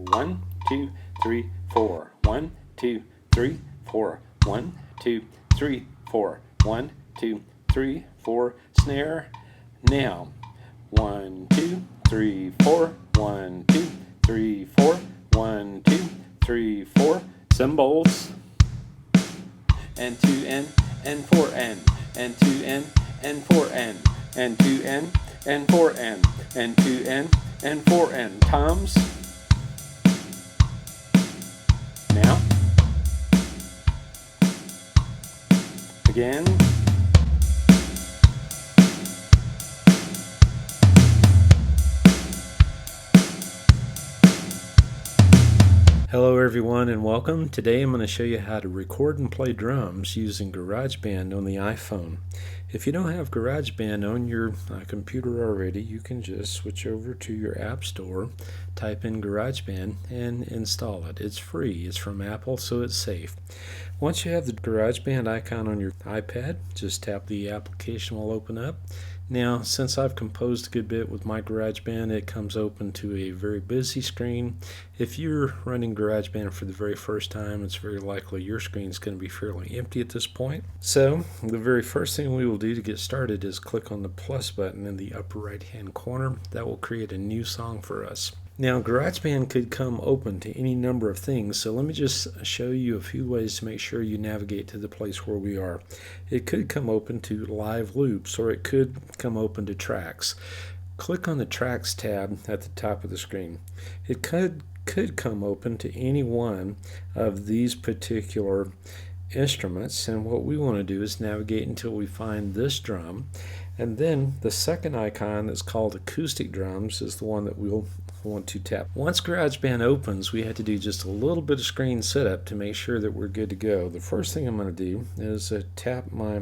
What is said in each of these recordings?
1, 2, 3, 4. 1, 2, 3, 4. 1, 2, 3, 4. 1, 2, 3, 4. Snare. Now. 1, 2, 3, 4. 1, 2, 3, 4. 1, 2, 3, 4. Cymbals. And 2N and 4N and 2N and 4N and 2N and 4N and 2N and 4N. Toms. Now. Again. Hello everyone and welcome. Today I'm going to show you how to record and play drums using GarageBand on the iPhone. If you don't have GarageBand on your computer already, you can just switch over to your App Store, type in GarageBand and install it. It's free. It's from Apple, so it's safe. Once you have the GarageBand icon on your iPad, just tap the application will open up. Now, since I've composed a good bit with my GarageBand, it comes open to a very busy screen. If you're running GarageBand for the very first time, it's very likely your screen is going to be fairly empty at this point. So, the very first thing we will do to get started is click on the plus button in the upper right hand corner. That will create a new song for us. Now, GarageBand could come open to any number of things, so let me just show you a few ways to make sure you navigate to the place where we are. It could come open to live loops, or it could come open to tracks. Click on the Tracks tab at the top of the screen. It could come open to any one of these particular instruments, and what we want to do is navigate until we find this drum, and then the second icon that's called acoustic drums is the one that we'll want to tap. Once GarageBand opens, we have to do just a little bit of screen setup to make sure that we're good to go. The first thing I'm going to do is tap my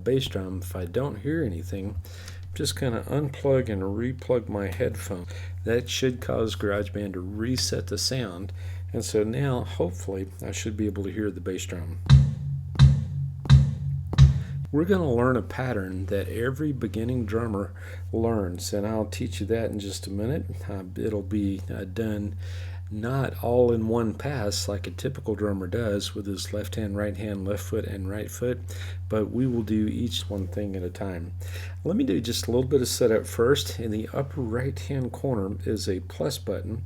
bass drum. If I don't hear anything, I'm just going to unplug and replug my headphone. That should cause GarageBand to reset the sound, and so now hopefully I should be able to hear the bass drum. We're going to learn a pattern that every beginning drummer learns, and I'll teach you that in just a minute. It'll be done not all in one pass like a typical drummer does with his left hand, right hand, left foot, and right foot, but we will do each one thing at a time. Let me do just a little bit of setup first. In the upper right hand corner is a plus button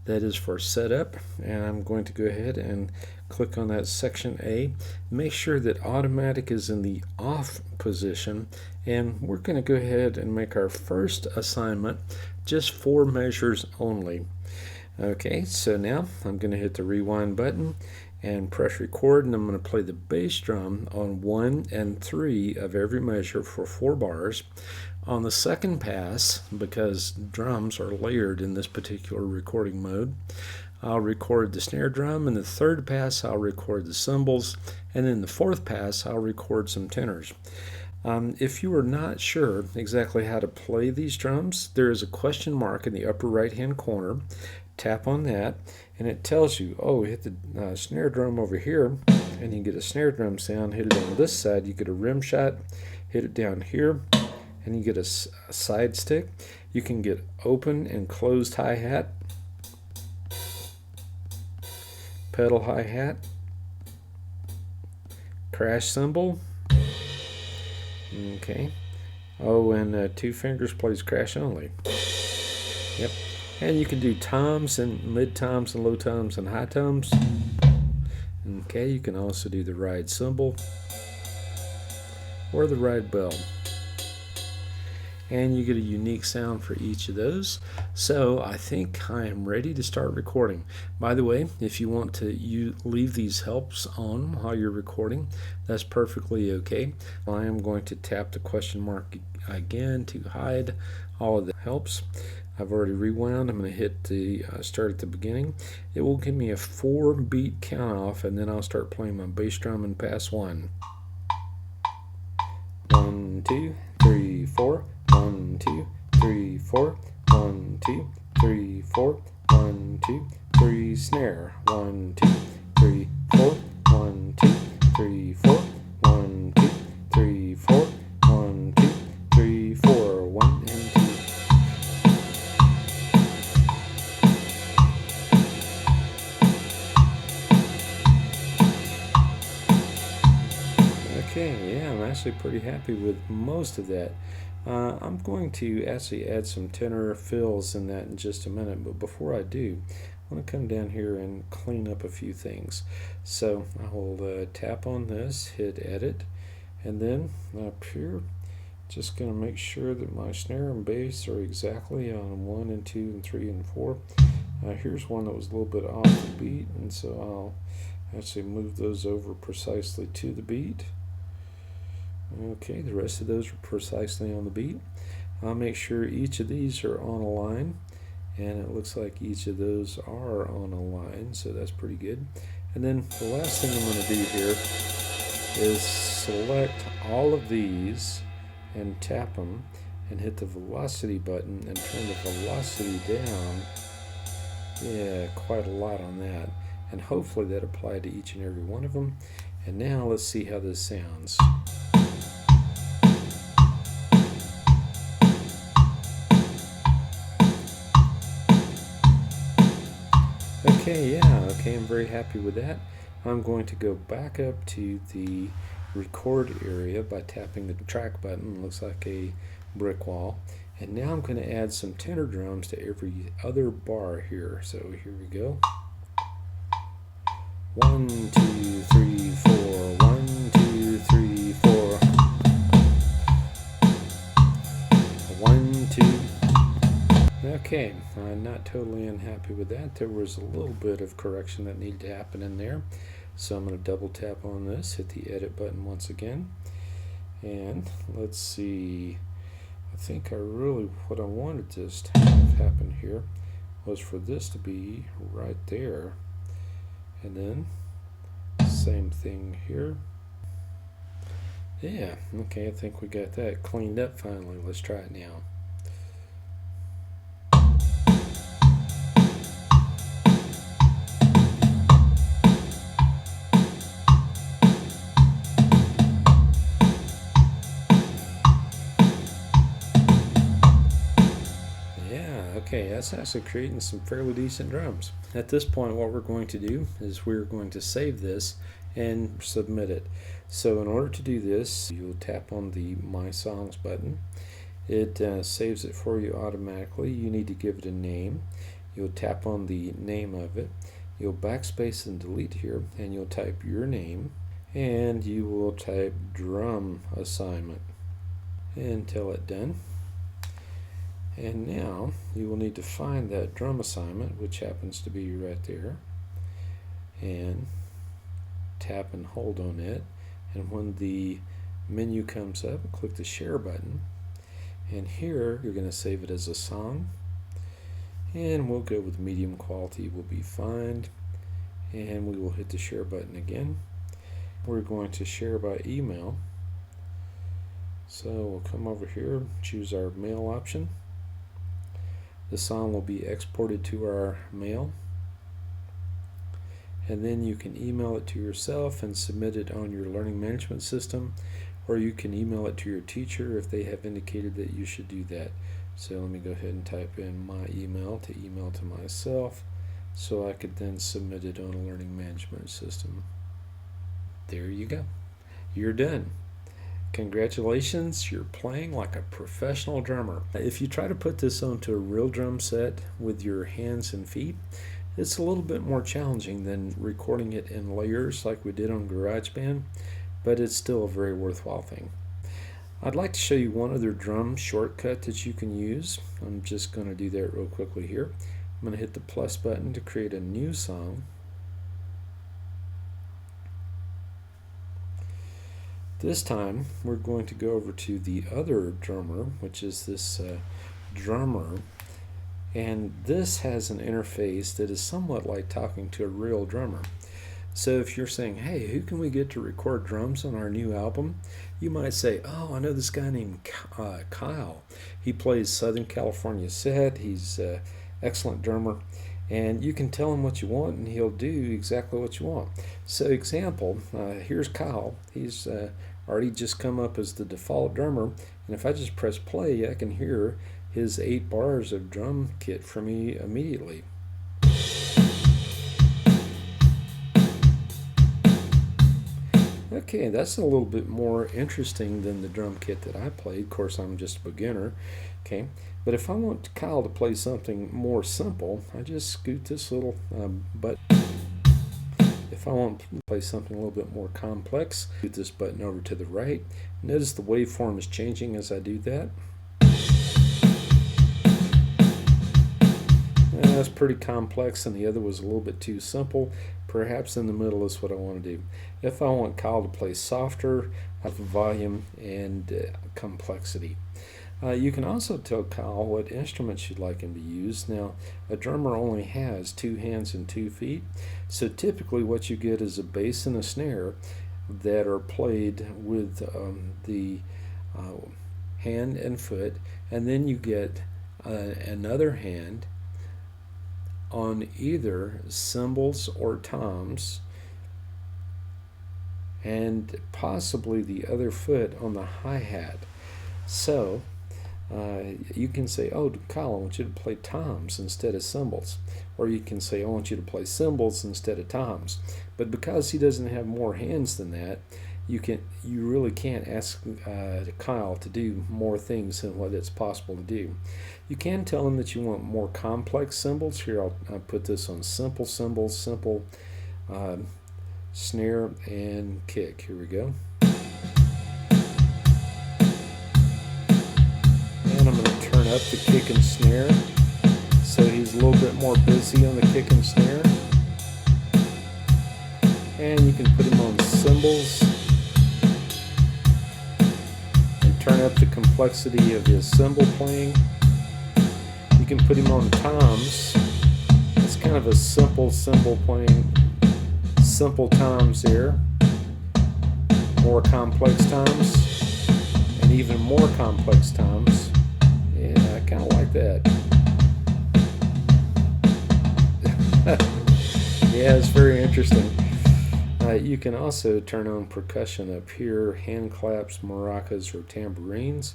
that is for setup, and I'm going to go ahead and click on that section A. Make sure that automatic is in the off position, and we're going to go ahead and make our first assignment just 4 measures only. Okay, so now I'm going to hit the rewind button and press record, and I'm going to play the bass drum on 1 and 3 of every measure for 4 bars. On the second pass, because drums are layered in this particular recording mode, I'll record the snare drum. In the third pass, I'll record the cymbals, and in the fourth pass, I'll record some tenors. If you are not sure exactly how to play these drums, there is a question mark in the upper right-hand corner. Tap on that, and it tells you, oh, hit the snare drum over here, and you get a snare drum sound. Hit it on this side, you get a rim shot. Hit it down here, and you get a side stick. You can get open and closed hi-hat, pedal hi-hat, crash cymbal. Okay. Oh, and 2 fingers plays crash only. Yep. And you can do toms and mid toms and low toms and high toms. Okay, you can also do the ride cymbal or the ride bell. And you get a unique sound for each of those. So I think I am ready to start recording. By the way, if you want to leave these helps on while you're recording, that's perfectly okay. I am going to tap the question mark again to hide all of the helps. I've already rewound. I'm going to hit the start at the beginning. It will give me a 4-beat count off, and then I'll start playing my bass drum in pass 1. 1, 2, 3, 4. 1, 2, 3, 4. 1, 2, 3, 4. 1, 2, 3, snare. 1, 2, 3, 4. 1, 2, 3, 4. 1, 2, 3, 4. 1, 2, 3, 4. 1 and 2. Okay, yeah, I'm actually pretty happy with most of that. I'm going to actually add some tenor fills in that in just a minute, but before I do, I want to come down here and clean up a few things. So I will tap on this, hit edit, and then up here, just going to make sure that my snare and bass are exactly on 1 and 2 and 3 and 4. Here's one that was a little bit off the beat, and so I'll actually move those over precisely to the beat. Okay, the rest of those are precisely on the beat. I'll make sure each of these are on a line, and it looks like each of those are on a line, so that's pretty good. And then the last thing I'm going to do here is select all of these and tap them and hit the velocity button and turn the velocity down. Yeah, quite a lot on that, and hopefully that applied to each and every one of them. And now let's see how this sounds. Okay, I'm very happy with that. I'm going to go back up to the record area by tapping the track button. Looks like a brick wall. And now I'm going to add some tenor drums to every other bar here. So here we go. 1, 2, 3, 4. 1, 2, 3, 4. 1, 2. Okay, I'm not totally unhappy with that. There was a little bit of correction that needed to happen in there. So I'm going to double tap on this, hit the edit button once again. And let's see. I think what I wanted this to have happen here was for this to be right there. And then same thing here. Yeah, okay, I think we got that cleaned up finally. Let's try it now. Okay, that's actually creating some fairly decent drums. At this point, what we're going to do is we're going to save this and submit it. So in order to do this, you'll tap on the My Songs button. It saves it for you automatically. You need to give it a name. You'll tap on the name of it. You'll backspace and delete here, and you'll type your name, and you will type drum assignment and tell it done. And now you will need to find that drum assignment, which happens to be right there, and tap and hold on it. And when the menu comes up, click the share button, and here you're going to save it as a song, and we'll go with medium quality will be fine, and we will hit the share button again. We're going to share by email, so we'll come over here, choose our mail option. The song will be exported to our mail, and then you can email it to yourself and submit it on your learning management system, or you can email it to your teacher if they have indicated that you should do that. So let me go ahead and type in my email to myself so I could then submit it on a learning management system. There you go. You're done. Congratulations, you're playing like a professional drummer. If you try to put this onto a real drum set with your hands and feet, it's a little bit more challenging than recording it in layers like we did on GarageBand, but it's still a very worthwhile thing. I'd like to show you one other drum shortcut that you can use. I'm just going to do that real quickly here. I'm going to hit the plus button to create a new song. This time we're going to go over to the other drummer, which is this drummer, and this has an interface that is somewhat like talking to a real drummer. So if you're saying, hey, who can we get to record drums on our new album? You might say, oh, I know this guy named Kyle. He plays Southern California set. He's an excellent drummer. And you can tell him what you want, and he'll do exactly what you want. So example, here's Kyle. He's already just come up as the default drummer, and if I just press play, I can hear his 8 bars of drum kit for me immediately. Okay, that's a little bit more interesting than the drum kit that I played. Of course, I'm just a beginner. Okay, but if I want Kyle to play something more simple, I just scoot this little button. If I want to play something a little bit more complex, scoot this button over to the right. Notice the waveform is changing as I do that. That's pretty complex, and the other was a little bit too simple. Perhaps in the middle is what I want to do. If I want Kyle to play softer, I have volume and complexity. You can also tell Kyle what instruments you'd like him to use. Now, a drummer only has 2 hands and 2 feet, so typically what you get is a bass and a snare that are played with the hand and foot, and then you get another hand on either cymbals or toms, and possibly the other foot on the hi-hat. So you can say, oh, Kyle, I want you to play toms instead of cymbals. Or you can say, I want you to play cymbals instead of toms. But because he doesn't have more hands than that, you really can't ask Kyle to do more things than what it's possible to do. You can tell him that you want more complex cymbals. Here, I'll put this on simple cymbals, simple snare and kick. Here we go. And I'm going to turn up the kick and snare so he's a little bit more busy on the kick and snare. And you can put him on cymbals and turn up the complexity of his cymbal playing. You can put him on toms. It's kind of a simple cymbal playing, simple toms there, more complex toms, and even more complex toms. Yeah, I kind of like that. Yeah, it's very interesting. You can also turn on percussion up here, hand claps, maracas, or tambourines.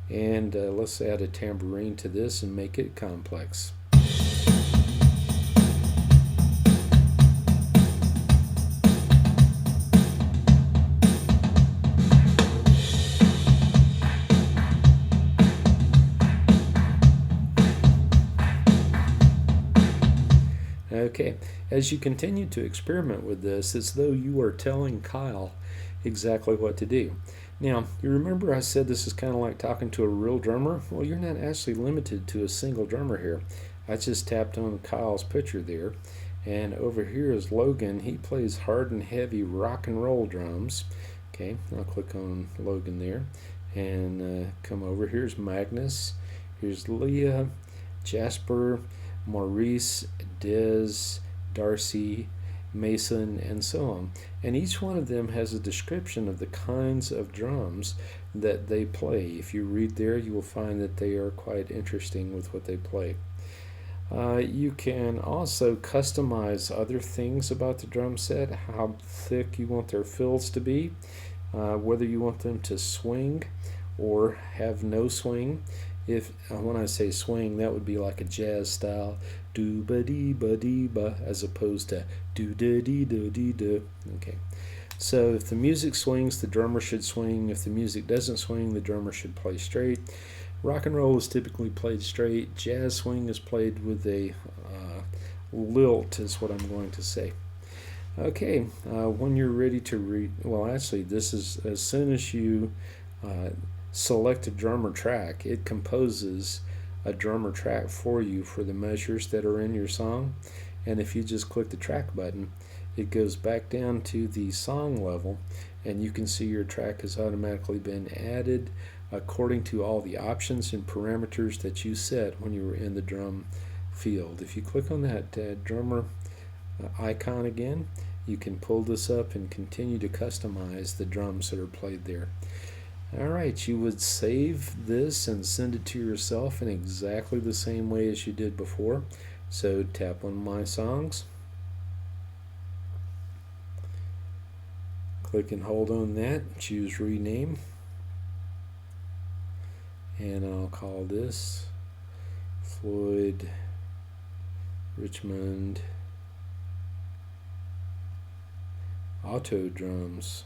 And let's add a tambourine to this and make it complex. Okay, as you continue to experiment with this, it's as though you are telling Kyle exactly what to do. Now, you remember I said this is kind of like talking to a real drummer? Well, you're not actually limited to a single drummer here. I just tapped on Kyle's picture there, and over here is Logan. He plays hard and heavy rock and roll drums. Okay, I'll click on Logan there, and come over. Here's Magnus, here's Leah, Jasper, Maurice, Dez, Darcy, Mason, and so on. And each one of them has a description of the kinds of drums that they play. If you read there, you will find that they are quite interesting with what they play. You can also customize other things about the drum set, how thick you want their fills to be, whether you want them to swing or have no swing. If when I say swing, that would be like a jazz style do-ba-dee-ba-dee-ba as opposed to do-da-dee-do-dee-do. Okay, so if the music swings, the drummer should swing. If the music doesn't swing, the drummer should play straight. Rock and roll is typically played straight. Jazz swing is played with a lilt, is what I'm going to say. Okay, when you're ready to read, well, actually, this is as soon as you select a drummer track, it composes a drummer track for you for the measures that are in your song. And if you just click the track button, it goes back down to the song level, and you can see your track has automatically been added according to all the options and parameters that you set when you were in the drum field. If you click on that drummer icon again, you can pull this up and continue to customize the drums that are played there. Alright, you would save this and send it to yourself in exactly the same way as you did before. So tap on My Songs, click and hold on that, choose Rename, and I'll call this Floyd Richmond Auto Drums.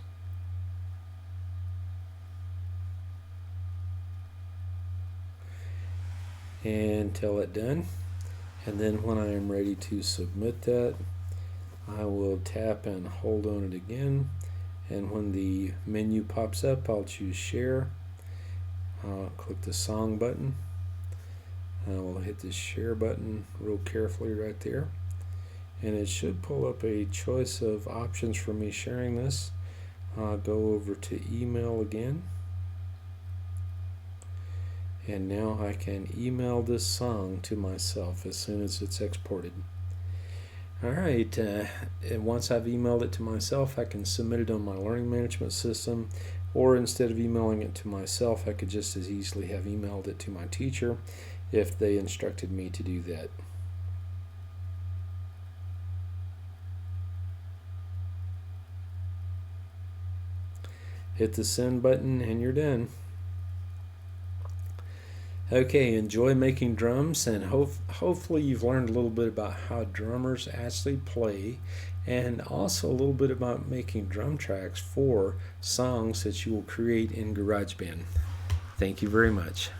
and tell it done. And then when I am ready to submit that, I will tap and hold on it again. And when the menu pops up, I'll choose share. I'll click the song button. I will hit the share button real carefully right there. And it should pull up a choice of options for me sharing this. I'll go over to email again. And now I can email this song to myself as soon as it's exported. Alright, and once I've emailed it to myself, I can submit it on my learning management system, or instead of emailing it to myself, I could just as easily have emailed it to my teacher if they instructed me to do that. Hit the send button and you're done. Okay, enjoy making drums, and hopefully you've learned a little bit about how drummers actually play, and also a little bit about making drum tracks for songs that you will create in GarageBand. Thank you very much.